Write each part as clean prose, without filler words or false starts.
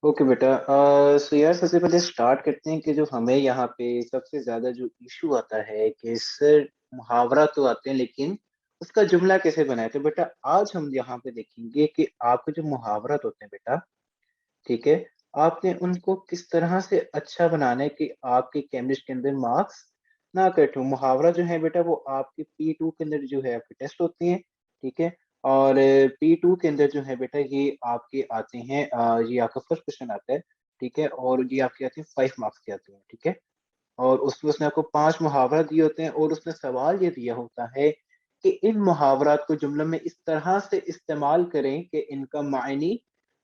Okay बेटा। सो यार सबसे पहले स्टार्ट करते हैं कि जो हमें यहाँ पे सबसे ज्यादा जो इशू आता है कि सर मुहावरा तो आते हैं लेकिन उसका जुमला कैसे बनाए। तो बेटा आज हम यहाँ पे देखेंगे कि आपके जो मुहावरत होते हैं बेटा, ठीक है, आपने उनको किस तरह से अच्छा बनाना है कि आपके कैम्ब्रिज के अंदर मार्क्स ना कट हो। मुहावरा जो है बेटा वो आपके P2 के अंदर जो है आपके टेस्ट होती हैं, ठीक है। और P2 के अंदर जो है बेटा ये आपके आते हैं, ये आपका फर्स्ट क्वेश्चन आता है, ठीक है। और ये आपके आते हैं 5 मार्क्स के आते हैं, ठीक है। और उसमें उसने आपको 5 मुहावरा दिए होते हैं और उसने सवाल ये दिया होता है कि इन मुहावरात को जुमलों में इस तरह से इस्तेमाल करें कि इनका मायनी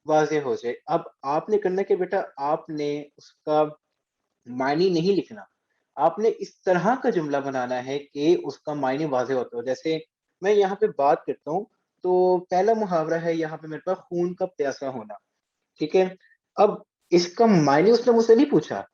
वाज़ेह हो जाए। अब आपने करना कि बेटा आपने उसका मायने नहीं लिखना, आपने इस तरह का जुमला बनाना है कि उसका मायने वाज़ेह होता हो। जैसे मैं यहाँ पे बात करता हूँ, तो पहला मुहावरा है यहाँ पे मेरे पास खून का प्यासा होना, ठीक है। अब इसका मायने उसने मुझसे नहीं पूछा,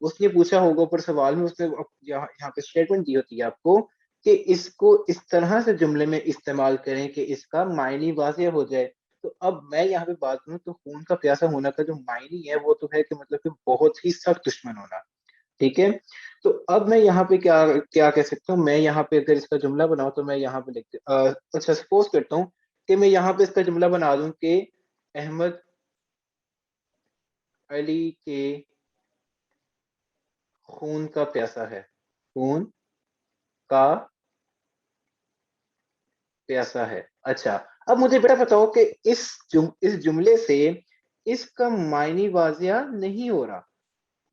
उसने पूछा होगा ऊपर सवाल में, उसने यहाँ यहाँ पे स्टेटमेंट दी होती है आपको कि इसको इस तरह से जुमले में इस्तेमाल करें कि इसका मायने वाज़ेह हो जाए। तो अब मैं यहाँ पे बात करूँ तो खून का प्यासा होना का जो मायने है वो तो है कि मतलब कि बहुत ही सख्त दुश्मन होना, ठीक है। तो अब मैं यहाँ पे क्या क्या कह सकता हूँ, मैं यहाँ पे अगर इसका जुमला बनाऊं तो मैं यहाँ पे अच्छा सपोज करता हूँ कि मैं यहाँ पे इसका जुमला बना दूं कि अहमद अली के खून का प्यासा है, खून का प्यासा है। अच्छा, अब मुझे बेटा बताओ कि इस जुमले से इसका मायने वाजिया नहीं हो रहा।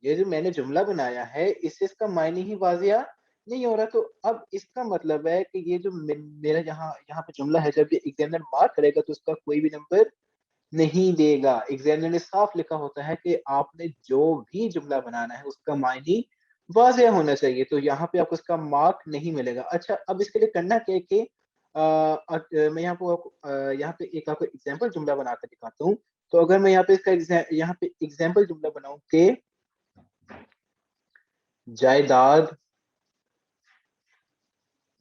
ये जो मैंने जुमला बनाया है इससे इसका मायने ही वाजिया नहीं हो रहा। तो अब इसका मतलब है कि ये जो मेरा यहाँ यहाँ पे जुमला है, जब ये एग्जामिनर मार्क करेगा तो उसका कोई भी नंबर नहीं देगा। एग्जामिनर ने साफ लिखा होता है कि आपने जो भी जुमला बनाना है उसका मायने वाज़ेह होना चाहिए, तो यहाँ पे आपको उसका मार्क नहीं मिलेगा। अच्छा, अब इसके लिए करना क्या है कि मैं यहाँ पे एक आपको एग्जाम्पल जुमला बनाकर दिखाता हूँ। तो अगर मैं यहाँ पे एग्जाम्पल जुमला बनाऊं कि जायदाद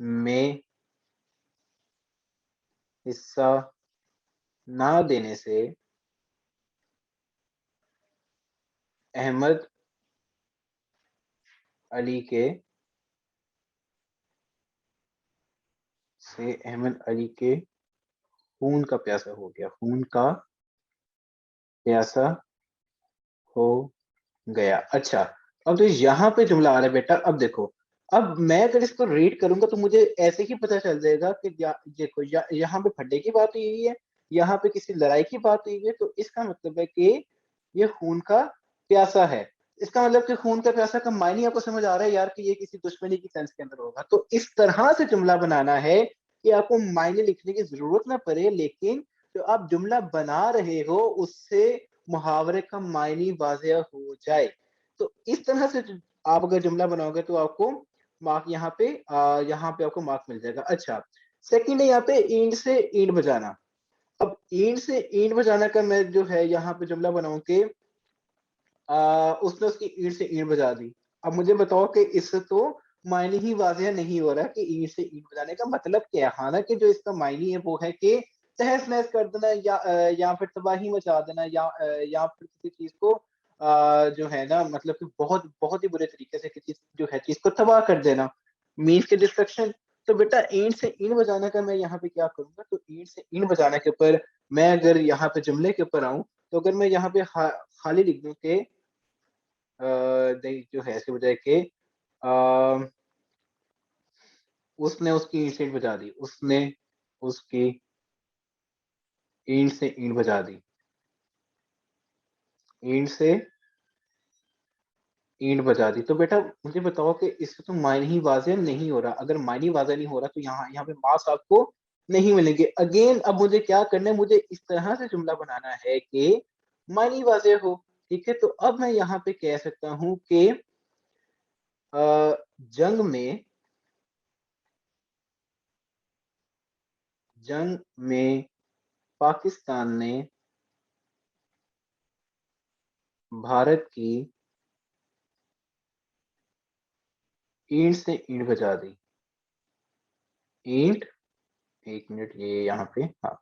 में हिस्सा ना देने से अहमद अली के अहमद अली के खून का प्यासा हो गया, खून का प्यासा हो गया। अच्छा, अब तो यहाँ पे जुमला आ रहा है बेटा। अब देखो, अब मैं अगर इसको रीड करूंगा तो मुझे ऐसे ही पता चल जाएगा कि देखो यहाँ पे फड्डे की बात हुई है, यहाँ पे किसी लड़ाई की बात हुई है, तो इसका मतलब है कि ये खून का प्यासा है। इसका मतलब कि खून का प्यासा का मायने आपको समझ आ रहा है यार कि ये किसी दुश्मनी की सेंस के अंदर होगा। तो इस तरह से जुमला बनाना है कि आपको मायने लिखने की जरूरत ना पड़े, लेकिन जो आप जुमला बना रहे हो उससे मुहावरे का मायने वाज़ेह हो जाए। तो इस तरह से आप अगर जुमला बनाओगे तो आपको मार्क यहाँ पे आपको मार्क मिल जाएगा। अच्छा, सेकंड है यहाँ पे ईंट से ईंट बजाना। अब ईंट से ईंट बजाना का मैं जो है यहाँ पे जुमला बनाऊं कि उसने उसकी ईंट से ईंट बजा दी। अब मुझे बताओ कि इससे तो मायने ही वाज़ेह नहीं हो रहा कि ईंट से ईंट बजाने का मतलब क्या है। हालांकि जो इसका मायने है वो है कि तहस नहस कर देना या फिर तबाही मचा देना या फिर किसी चीज को जो है ना मतलब कि बहुत बहुत ही बुरे तरीके से किसी जो है चीज को तबाह कर देना, मीन्स के डिस्ट्रक्शन। तो बेटा ईंट से ईंट बजाने का मैं यहाँ पे क्या करूंगा, तो ईंट से ईंट बजाने के ऊपर मैं अगर यहाँ पे जुमले के ऊपर आऊं तो अगर मैं यहाँ पे खाली लिख दूं कि नहीं जो है इसके बजाय कि उसने उसकी ईंट से ईंट बजा दी, उसने उसकी ईंट से ईंट बजा दी, ईंट से ईंट बजा दी। तो बेटा मुझे बताओ कि इससे तो मायने ही वाज़ेह नहीं हो रहा। अगर मायने वाज़ेह नहीं हो रहा तो यहाँ यहाँ पे मार्क्स आपको नहीं मिलेंगे। अगेन अब मुझे क्या करना है, मुझे इस तरह से जुमला बनाना है कि मायने वाज़ेह हो, ठीक है। तो अब मैं यहाँ पे कह सकता हूँ कि जंग में जंग में पाकिस्तान ने भारत की ईंट से ईंट बजा दी। ईंट, एक मिनट ये यहाँ पे, हाँ,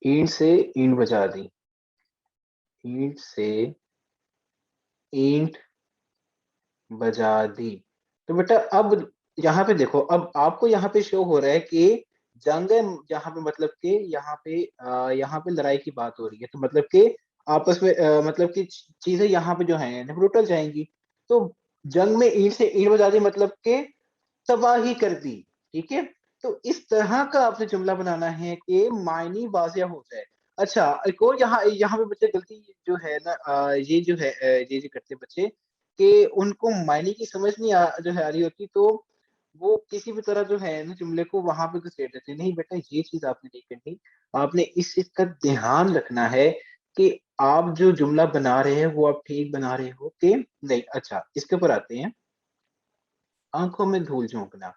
ईंट से ईंट बजा दी। ईंट से ईंट बजा दी। तो बेटा अब यहाँ पे देखो, अब आपको यहाँ पे शो हो रहा है कि जंग है, यहाँ पे मतलब कि यहाँ पे लड़ाई की बात हो रही है, तो मतलब कि आपस में मतलब कि चीजें यहाँ पे जो है ब्रूटल जाएंगी। तो जंग में ईंट से ईंट बजा दी मतलब कि तबाही कर दी। ठीक है, तो इस तरह का आपने जुमला बनाना है कि मायनी वाजिया हो जाए। अच्छा, एक और यहाँ यहाँ पे बच्चे गलती जो है ना, ये जो है ये जो करते बच्चे कि उनको मायने की समझ नहीं जो है आ रही होती, तो वो किसी भी तरह जो है ना जुमले को वहां पे घुसेड़ देते हैं। नहीं बेटा, ये चीज आपने नहीं करनी। आपने इस चीज का ध्यान रखना है कि आप जो जुमला बना रहे हैं वो आप ठीक बना रहे हो कि नहीं। अच्छा, इसके ऊपर आते हैं। आंखों में धूल झोंकना,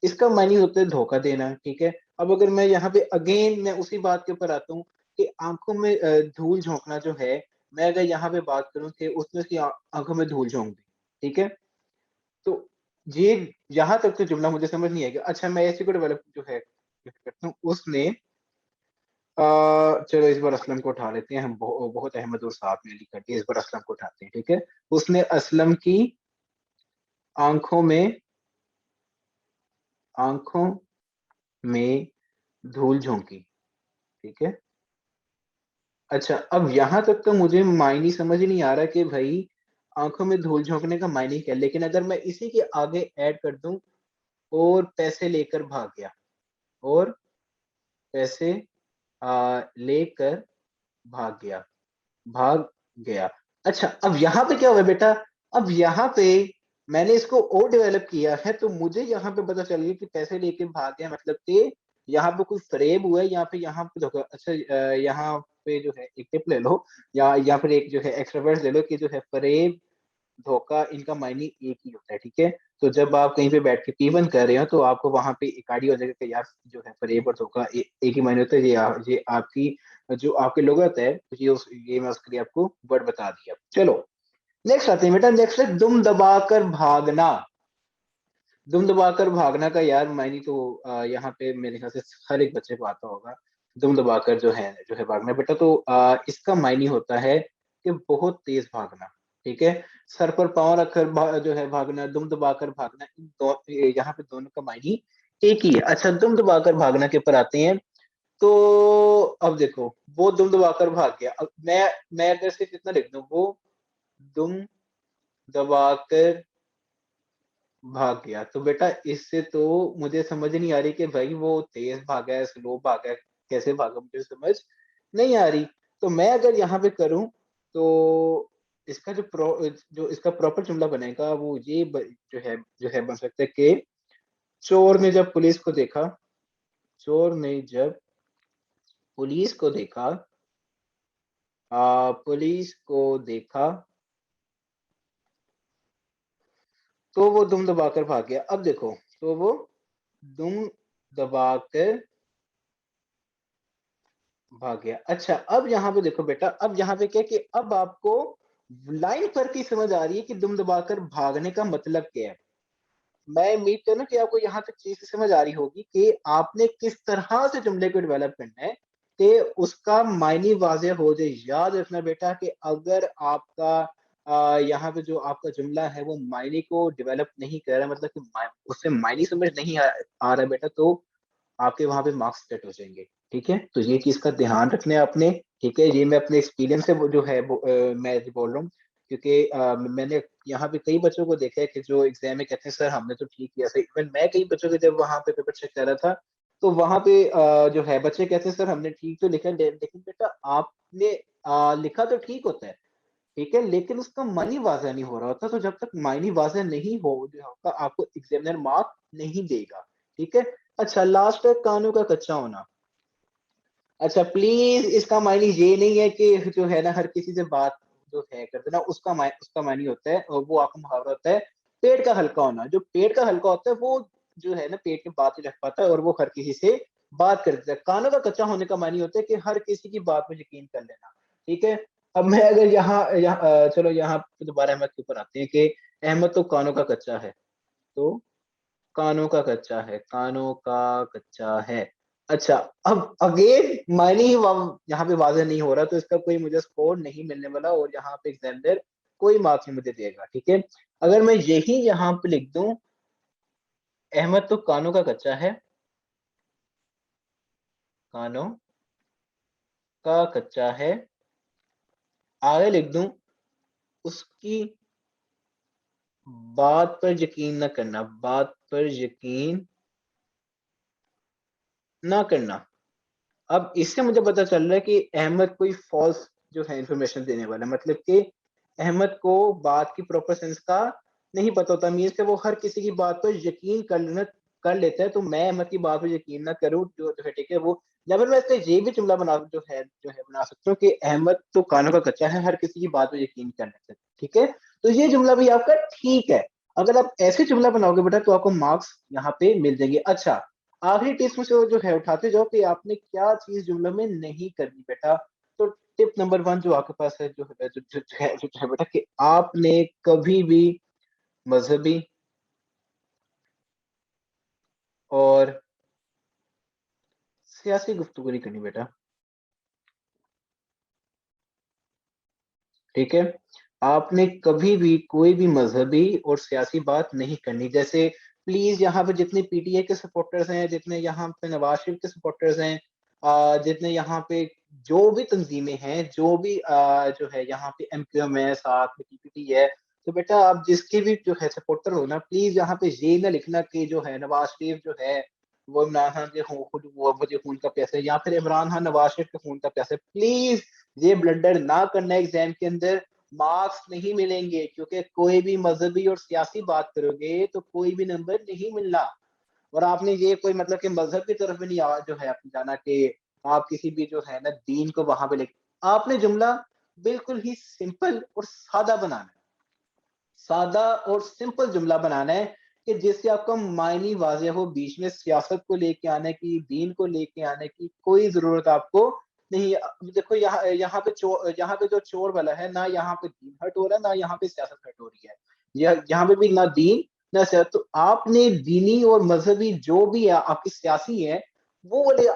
इसका मानी होता है धोखा देना। ठीक है, अब अगर मैं यहाँ पे अगेन मैं उसी बात के ऊपर आता हूँ कि आंखों में धूल झोंकना जो है, मैं अगर यहाँ पे बात करूँ कि उसने उसकी आंखों में धूल झोंक दी। ठीक है, तो ये यहाँ तक तो जुमला मुझे समझ नहीं आएगा। अच्छा, मैं ऐसे को डेवलप जो है करता हूँ। उसने चलो इस बार असलम को उठा लेते हैं हम, बहुत अहमद और साथ में लिख करके इस बार असलम को उठाते हैं। ठीक है, उसने असलम की आंखों में आंखों में धूल झोंकी। ठीक है, अच्छा अब यहां तक तो मुझे मायने समझ नहीं आ रहा कि भाई आंखों में धूल झोंकने का मायने क्या है। लेकिन अगर मैं इसी के आगे ऐड कर दूं, और पैसे लेकर भाग गया, और पैसे लेकर भाग गया, भाग गया। अच्छा, अब यहाँ पे क्या हुआ बेटा, अब यहाँ पे मैंने इसको और डेवलप किया है, तो मुझे यहाँ पे पता चल गया कि पैसे लेके भाग गया मतलब कि यहाँ पे कोई फ्रेब हुआ है। यहाँ पे देखो, अच्छा यहाँ पे जो है एक टिप ले लो, या फिर एक जो है एक्स्ट्रा वर्ड ले लो कि जो है फ्रेब, धोखा, इनका मायने एक ही होता है। ठीक है, तो जब आप कहीं पे बैठ के पीवन कर रहे हो तो आपको वहां पे एक आइडिया हो जाएगा कि यार जो है फरेब और धोखा एक ही मायने होता है। ये आपकी जो आपके लोगत है, तो ये मैं उसके लिए आपको वर्ड बता दिया। चलो नेक्स्ट आते हैं बेटा। नेक्स्ट है दुम दबाकर भागना। दुम दबाकर भागना का यार मायने तो यहाँ पे मेरे ख्याल से हर एक बच्चे को आता होगा। दुम दबाकर जो है भागना बेटा, तो इसका मायने होता है कि बहुत तेज भागना। ठीक है, सर पर पांव रखकर जो है भागना, दुम दबाकर भागना, यहाँ पे दोनों का मायने एक ही है। अच्छा, दुम दबाकर भागना के ऊपर आते हैं। तो अब देखो, वो दुम दबाकर भाग गया। अब मैं अगर सिर्फ इतना लिख दूं, वो दुम दबाकर भाग गया, तो बेटा इससे तो मुझे समझ नहीं आ रही कि भाई वो तेज भागा है, स्लो भागा है, कैसे भागा, मुझे समझ नहीं आ रही। तो मैं अगर यहाँ पे करूं, तो इसका जो इसका प्रॉपर जुमला बनेगा वो जो है बन सकता है कि चोर ने जब पुलिस को देखा, चोर ने जब पुलिस को देखा, पुलिस को देखा, तो वो दुम दबाकर भाग गया। अब देखो, तो वो दुम दबाकर भाग गया। अच्छा, अब यहाँ पे देखो बेटा, अब यहाँ पे क्या कि अब आपको लाइन पर की समझ आ रही है कि दुम दबाकर भागने का मतलब क्या है। मैं उम्मीद करूँ कि आपको यहाँ तक चीज समझ आ रही होगी कि आपने किस तरह से जुमले को डेवलप करना है कि उसका मायने वाज़ेह हो जाए। याद रखना बेटा कि अगर आपका यहाँ पे जो आपका जुमला है वो मायने को डेवलप नहीं कर रहा, मतलब कि उससे मायने समझ नहीं आ रहा बेटा, तो आपके वहां पे मार्क्स कट हो जाएंगे। ठीक है, तो ये चीज का ध्यान रखना है आपने। ठीक है, ये मैं अपने एक्सपीरियंस से वो जो है मैं बोल रहा हूँ, क्योंकि मैंने यहाँ पे कई बच्चों को देखा है कि जो एग्जाम में कहते हैं सर हमने तो ठीक किया। सर इवन मैं कई बच्चों के जब वहां पे पेपर चेक कर रहा था, तो वहां पे जो है बच्चे कहते हैं सर हमने ठीक तो लिखा लेकिन बेटा आपने लिखा तो ठीक होता है। ठीक है, लेकिन उसका मानी वाज़ह नहीं हो रहा होता, तो जब तक मानी वाज़ह नहीं हो जो होगा आपको एग्जामिनर मार्क नहीं देगा। ठीक है, अच्छा लास्ट है कानों का कच्चा होना। अच्छा प्लीज, इसका मायने ये नहीं है कि जो है ना हर किसी से बात जो है कर देना, उसका मायने होता है, और वो आपका मुहावरा होता है पेट का हल्का होना। जो पेट का हल्का होता है वो जो है ना पेट में बात नहीं रख पाता है, और वो हर किसी से बात कर देता है। कानों का कच्चा होने का मायने होता है कि हर किसी की बात में यकीन कर लेना। ठीक है, अब मैं अगर चलो यहाँ पे दोबारा अहमद के ऊपर आते हैं कि अहमद तो कानों का कच्चा है। तो कानों का कच्चा है, कानों का कच्चा है। अच्छा, अब अगेन मायने ही यहाँ पे वाज़ह नहीं हो रहा, तो इसका कोई मुझे स्कोर नहीं मिलने वाला और यहाँ पे एग्जामिनर कोई मार्क्स नहीं मुझे देगा, ठीक है। अगर मैं यही यहाँ पे लिख दूं, अहमद तो कानों का कच्चा है, कानों का कच्चा है, आगे लिख दूं, उसकी बात पर यकीन न करना, बात पर यकीन ना करना। अब इससे मुझे पता चल रहा है कि अहमद कोई फॉल्स जो है इंफॉर्मेशन देने वाला है, मतलब कि अहमद को बात की प्रॉपर सेंस का नहीं पता होता, मीन्स कि वो हर किसी की बात पर यकीन कर लेता है, तो मैं अहमद की बात पर यकीन ना करूं जो है, ठीक है वो। या फिर मैं इसका ये भी जुमला बना जो है बना सकता हूँ कि अहमद तो कानों का कच्चा है, हर किसी की बात पर यकीन कर लेता है, ठीक है। तो ये जुमला भी आपका ठीक है। अगर आप ऐसे जुमला बनाओगे बेटा तो आपको मार्क्स यहाँ पे मिल जाएंगे। अच्छा, आखिरी टिप्स में से जो है उठाते जाओ कि आपने क्या चीज जुमले में नहीं करनी बेटा। तो टिप नंबर 1 जो आपके पास है, जो है बेटा, कि आपने कभी भी मजहबी और सियासी गुफ्तगू नहीं करनी बेटा, ठीक है। आपने कभी भी कोई भी मजहबी और सियासी बात नहीं करनी। जैसे प्लीज यहाँ पे जितने पीटीए के सपोर्टर्स हैं, जितने यहाँ पे नवाज शरीफ के सपोर्टर्स हैं, जितने यहाँ पे जो भी तंजीमें हैं, जो भी जो है यहाँ पे एमक्यूएम है, साथ में टीपीटी है, तो बेटा आप जिसके भी जो है सपोर्टर हो ना, प्लीज यहाँ पे ये ना लिखना कि जो है नवाज शरीफ जो है वो इमरान खान के खुद वो मुझे खून का प्यासा है, या फिर इमरान खान नवाज शरीफ के खून का प्यासा है। प्लीज ये ब्लंडर ना करना एग्जाम के अंदर, मार्क्स नहीं मिलेंगे, क्योंकि कोई भी मजहबी और सियासी बात करोगे तो कोई भी नंबर नहीं मिलना। और आपने ये कोई मतलब कि मजहब की तरफ भी नहीं जो है आपने जाना कि आप किसी भी जो है ना दीन को वहां पे लेके, आपने जुमला बिल्कुल ही सिंपल और सादा बनाना है। सादा और सिंपल जुमला बनाना है कि जिससे आपका मायनी वाज़ेह हो, बीच में सियासत को लेके आने की, दीन को लेके आने की कोई जरूरत आपको नहीं है। अब देखो यहाँ पे जो चोर वाला है ना, यहाँ पे दीन हट हो रहा है ना, यहाँ पे सियासत हट हो रही है। यहाँ पे भी ना दीन ना सियासत। तो आपने दीनी और मजहबी जो भी है आपकी सियासी है, वो वाले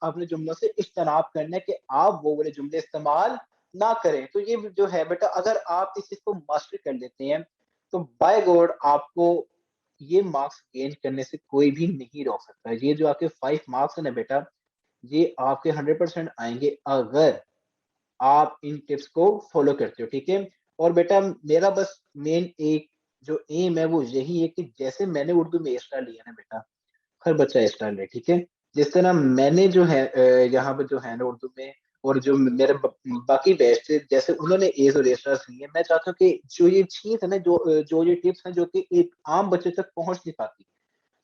अपने जुमलों से इज्तनाब करना है कि आप वो वाले जुमले इस्तेमाल ना करें। तो ये जो है बेटा, अगर आप इस चीज को मास्टर कर लेते हैं तो बाय गॉड आपको ये मार्क्स गेन करने से कोई भी नहीं रोक सकता। ये जो आपके 5 मार्क्स है ना बेटा, ये आपके 100% आएंगे अगर आप इन टिप्स को फॉलो करते हो, ठीक है। और बेटा मेरा बस मेन एक जो एम है वो यही है कि जैसे मैंने उर्दू में ए स्टार लिया ना बेटा, हर बच्चा ए स्टार ले, ठीक है। जिस तरह मैंने जो है यहाँ पे जो है ना उर्दू में, और जो मेरे बाकी बैच थे जैसे उन्होंने एज और ए स्टार लिए, मैं चाहता हूँ कि जो ये चीज है ना, जो ये टिप्स हैं जो कि एक आम बच्चे तक पहुंच नहीं पाती,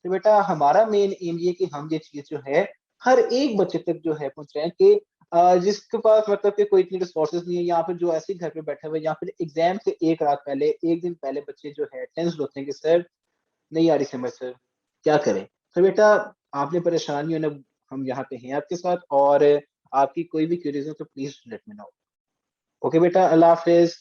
तो बेटा हमारा मेन एम ये कि हम ये चीज जो है हर एक बच्चे तक जो है पहुंचाएं कि जिसके पास मतलब कि कोई इतनी रिसोर्सेज नहीं है, या फिर जो ऐसे ही घर पे बैठे हुए, या फिर एग्जाम से एक रात पहले, एक दिन पहले बच्चे जो है टेंस होते हैं कि सर नहीं आ रही समझ सर, क्या करें। तो बेटा आपने परेशान नहीं होना, हम यहाँ पे हैं आपके साथ, और आपकी कोई भी क्वेरीज हो तो please let me know. Okay बेटा, अल्लाह हाफिज।